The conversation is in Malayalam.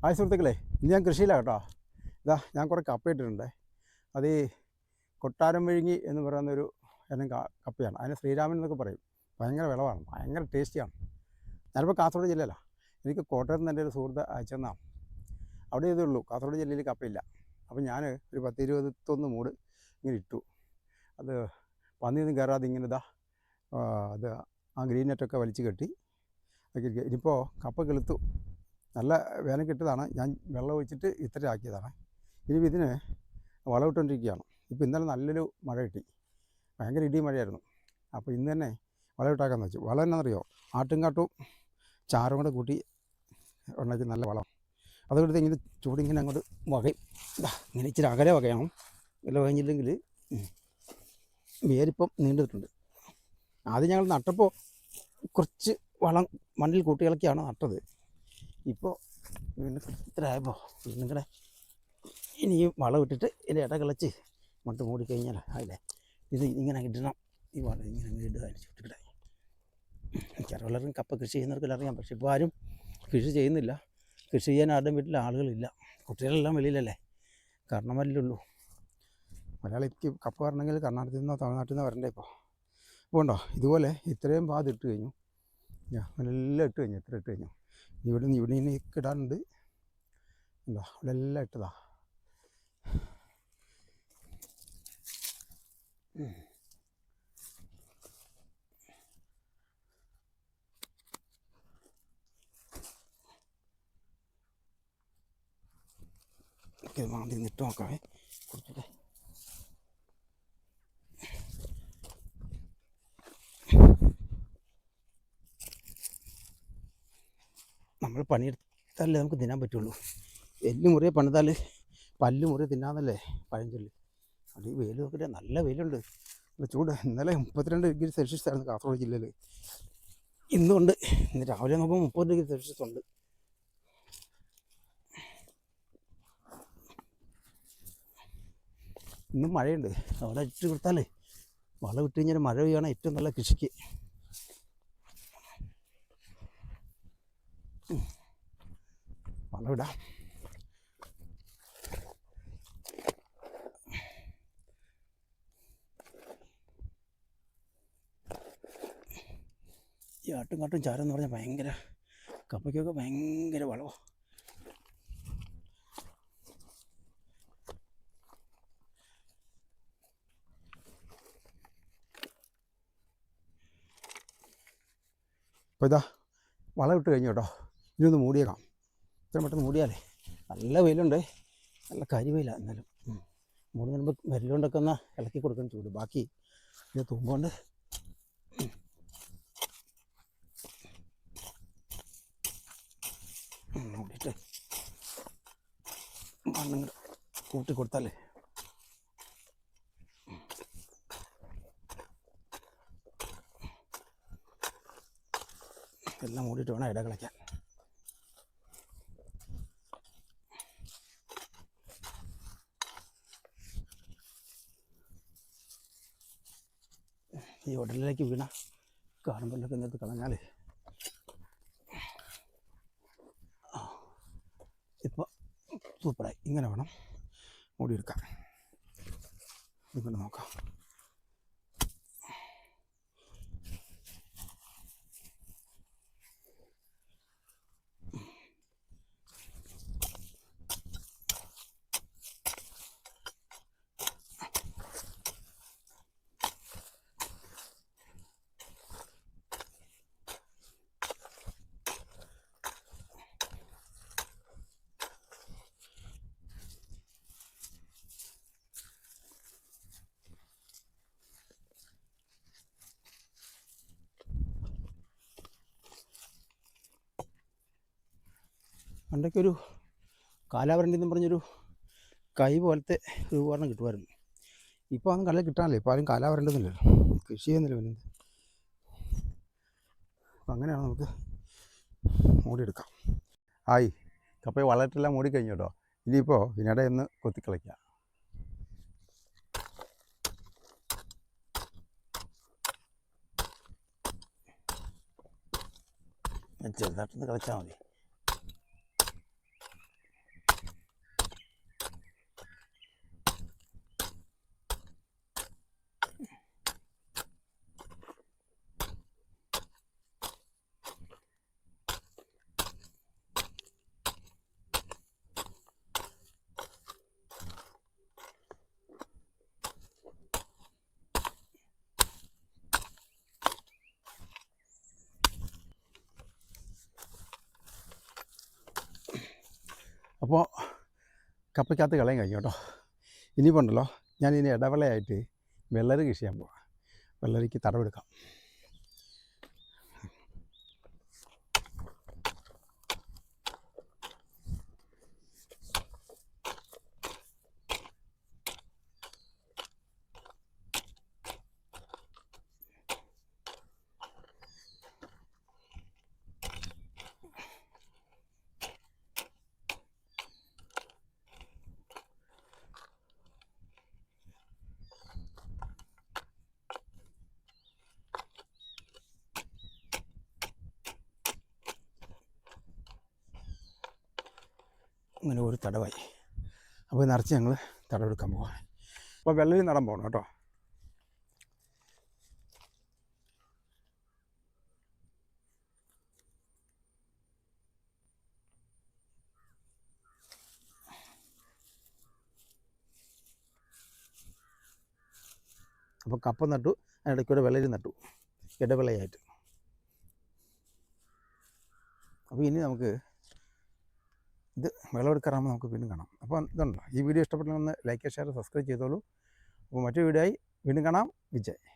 ഹായ് സുഹൃത്തുക്കളെ, ഇന്ന് ഞാൻ കൃഷിയിലാണ് കേട്ടോ. ഇതാ ഞാൻ കുറേ കപ്പ ഇട്ടിട്ടുണ്ട്. അത് ഈ കൊട്ടാരം വിഴുങ്ങി എന്ന് പറയുന്നൊരു ഇനം കപ്പയാണ്. അതിന് ശ്രീരാമൻ എന്നൊക്കെ പറയും. ഭയങ്കര വിളവാണ്, ഭയങ്കര ടേസ്റ്റിയാണ്. ഞാനിപ്പോൾ കാസർഗോഡ് ജില്ലയിലാണ്. എനിക്ക് കോട്ടയത്ത് നിന്ന് എൻ്റെ ഒരു സുഹൃത്ത് അയച്ചെന്നാണ്. അവിടെ ഇതേ ഉള്ളൂ, കാസർഗോഡ് ജില്ലയിൽ കപ്പയില്ല. അപ്പോൾ ഞാൻ ഒരു 10-21 മൂട് ഇങ്ങനെ ഇട്ടു. അത് പന്നിയൊന്നും കയറാതെ ഇങ്ങനെ അത് ആ ഗ്രീൻ നെറ്റൊക്കെ വലിച്ചു കെട്ടി. ഇനിയിപ്പോൾ കപ്പ കിളുത്തു. നല്ല വേനൽ കിട്ടിയതാണ്. ഞാൻ വെള്ളം ഒഴിച്ചിട്ട് ഇത്ര ആക്കിയതാണ്. ഇനി ഇതിന് വളമിട്ടുകൊണ്ടിരിക്കുകയാണ്. ഇപ്പോൾ ഇന്നലെ നല്ലൊരു മഴ കിട്ടി, ഭയങ്കര ഇടി മഴയായിരുന്നു. അപ്പോൾ ഇന്ന് തന്നെ വളമിട്ടാക്കാമെന്ന് വെച്ചു. വളം എന്നാണെന്നറിയോ? ആട്ടുംകാട്ടും ചാരം കൂടെ കൂട്ടി ഉണ്ടാക്കി നല്ല വളം. അതുകൊണ്ട് ഇങ്ങനെ ചൂടിങ്ങനെ അങ്ങോട്ട് വകയും. ഇങ്ങനെ ഇച്ചിരി അകലെ വകയാണ്. വില കഴിഞ്ഞില്ലെങ്കിൽ വേരിപ്പം നീണ്ടിട്ടുണ്ട്. ആദ്യം ഞങ്ങൾ നട്ടപ്പോൾ കുറച്ച് വളം മണ്ണിൽ കൂട്ടിയിളക്കിയാണ് നട്ടത്. ഇപ്പോൾ വീണ്ടും ഇത്ര ആയപ്പോൾ വീണ്ടും കൂടെ ഇനിയും വളം ഇട്ടിട്ട് ഇതിൻ്റെ ഇട കിളച്ച് മട്ട് മൂടിക്കഴിഞ്ഞാൽ അതിലെ ഇത് ഇങ്ങനെ ഇടണം. ഈ വളം ഇങ്ങനെ ഇടുക ചുറ്റിക്കിടെ. ചിലവരും കപ്പ കൃഷി ചെയ്യുന്നവർക്കെല്ലാം അറിയാം. പക്ഷെ ഇപ്പോൾ ആരും കൃഷി ചെയ്യുന്നില്ല. കൃഷി ചെയ്യാൻ ആരുടെയും വീട്ടിൽ ആളുകളില്ല. കുട്ടികളെല്ലാം വെളിയിലല്ലേ, കാരണവരിലുള്ളൂ. മലയാളിക്ക് കപ്പ വരണമെങ്കിൽ കർണാടകത്തിൽ നിന്നോ തമിഴ്നാട്ടിൽ നിന്നോ വരണ്ടേ. ഇപ്പോൾ ഉണ്ടോ ഇതുപോലെ ഇത്രയും പാത് ഇട്ട് കഴിഞ്ഞു. എല്ലാം ഇട്ട് കഴിഞ്ഞു. ഇത്ര ഇട്ട് കഴിഞ്ഞു. ഇവിടെ നിന്ന് ഇടാനുണ്ട്. എന്താ അവിടെ എല്ലാം ഇട്ടതാ. മാന്തി നിട്ട് നോക്കാവേ കൊടുത്തിട്ടെ. നമ്മൾ പണിയെടുത്താലേ നമുക്ക് തിന്നാൻ പറ്റുള്ളൂ. എല്ല് മുറിയെ പണിതാൽ പല്ല് മുറിയെ തിന്നാന്നല്ലേ പഴഞ്ചൊല്ല്. അത് ഈ വെയിൽ നോക്കിയിട്ട് നല്ല വെയിലുണ്ട്, നല്ല ചൂട്. ഇന്നലെ 32 ഡിഗ്രി സെൽഷ്യസ് ആയിരുന്നു കാസർഗോഡ് ജില്ലയിൽ. ഇന്നുണ്ട്. ഇന്ന് രാവിലെ നോക്കുമ്പോൾ 30 ഡിഗ്രി സെൽഷ്യസ് ഉണ്ട്. ഇന്നും മഴയുണ്ട്. അവിടെ ഇട്ട് കൊടുത്താലേ വളം ഇട്ട് കഴിഞ്ഞാൽ മഴ പെയ്യാണ് ഏറ്റവും നല്ല കൃഷിക്ക്. വളം ഇടാം. ഈ ആട്ടും കാട്ടും ചാരം എന്ന് പറഞ്ഞാൽ ഭയങ്കര കപ്പയ്ക്കൊക്കെ ഭയങ്കര വളമാണ്. അപ്പോൾ ഇതാ വളം ഇട്ട് കഴിഞ്ഞു കേട്ടോ. ഇനി ഒന്ന് മൂടിയേക്കാം. ഇത്ര പെട്ടെന്ന് മൂടിയാലേ നല്ല വെയിലുണ്ട്, നല്ല കരിവെയില. എന്നാലും മൂടി വരുമ്പോൾ വിരലുകൊണ്ടൊക്കെ ഒന്ന് ഇളക്കി കൊടുക്കാൻ ചൂട്. ബാക്കി ഇത് തുമ്പുകൊണ്ട് മൂടിയിട്ട് മണ്ണും കൂട്ടി കൊടുത്താലേ എല്ലാം മൂടിയിട്ട് വേണം ഇട കളയ്ക്കാൻ. ഈ ഉടലിലേക്ക് വീണ കാണുമ്പോഴൊക്കെ എന്നിട്ട് കളഞ്ഞാൽ ഇപ്പോൾ സൂപ്പറായി. ഇങ്ങനെ വേണം മൂടിയെടുക്കാൻ. ഇങ്ങനെ നോക്കാം. പണ്ടൊക്കെ ഒരു കാലാവരണ്ടി എന്ന് പറഞ്ഞൊരു കൈ പോലത്തെ ഒരു ഉപകരണം കിട്ടുമായിരുന്നു. ഇപ്പോൾ അതൊന്നും കടലിൽ കിട്ടാനല്ലേ. ഇപ്പോൾ ആരും കാലാവരണ്ടെന്നില്ലല്ലോ, കൃഷി ചെയ്യുന്നില്ല പിന്നെ. അപ്പം അങ്ങനെയാണ് നമുക്ക് മൂടിയെടുക്കാം. ആയി കപ്പ വളരെല്ലാം മൂടിക്കഴിഞ്ഞു കേട്ടോ. ഇനിയിപ്പോൾ ഇതിനിടെ ഒന്ന് കൊത്തിക്കളയ്ക്കാം. ചെറുതായിട്ടൊന്ന് കളിച്ചാൽ മതി. അപ്പോൾ കപ്പയ്ക്കകത്ത് കളയാൻ കഴിഞ്ഞു കേട്ടോ. ഇനിയിപ്പോൾ ഉണ്ടല്ലോ, ഞാനിനി ഇടവേളയായിട്ട് വെള്ളരി കൃഷി ചെയ്യാൻ പോവാം. വെള്ളരിക്ക് തടവെടുക്കാം. അങ്ങനെ ഒരു തടവായി. അപ്പോൾ നിറച്ച് ഞങ്ങൾ തടവെടുക്കാൻ പോകാം. അപ്പോൾ വെള്ളരി നടാൻ പോകണം കേട്ടോ. അപ്പോൾ കപ്പ നട്ടു, അതിനിടയ്ക്കൂടെ വെള്ളരി നട്ടു ഇടവിളയായിട്ട്. അപ്പോൾ ഇനി നമുക്ക് ഇത് വിളവെടുക്കാറാകുമ്പോൾ നമുക്ക് വീണ്ടും കാണാം. അപ്പോൾ ഇതുണ്ടല്ലോ, ഈ വീഡിയോ ഇഷ്ടപ്പെട്ടെങ്കിൽ ഒന്ന് ലൈക്ക്, ഷെയർ, സബ്സ്ക്രൈബ് ചെയ്തോളൂ. അപ്പോൾ മറ്റൊരു വീഡിയോ ആയി വീണ്ടും കാണാം. വിജയ്.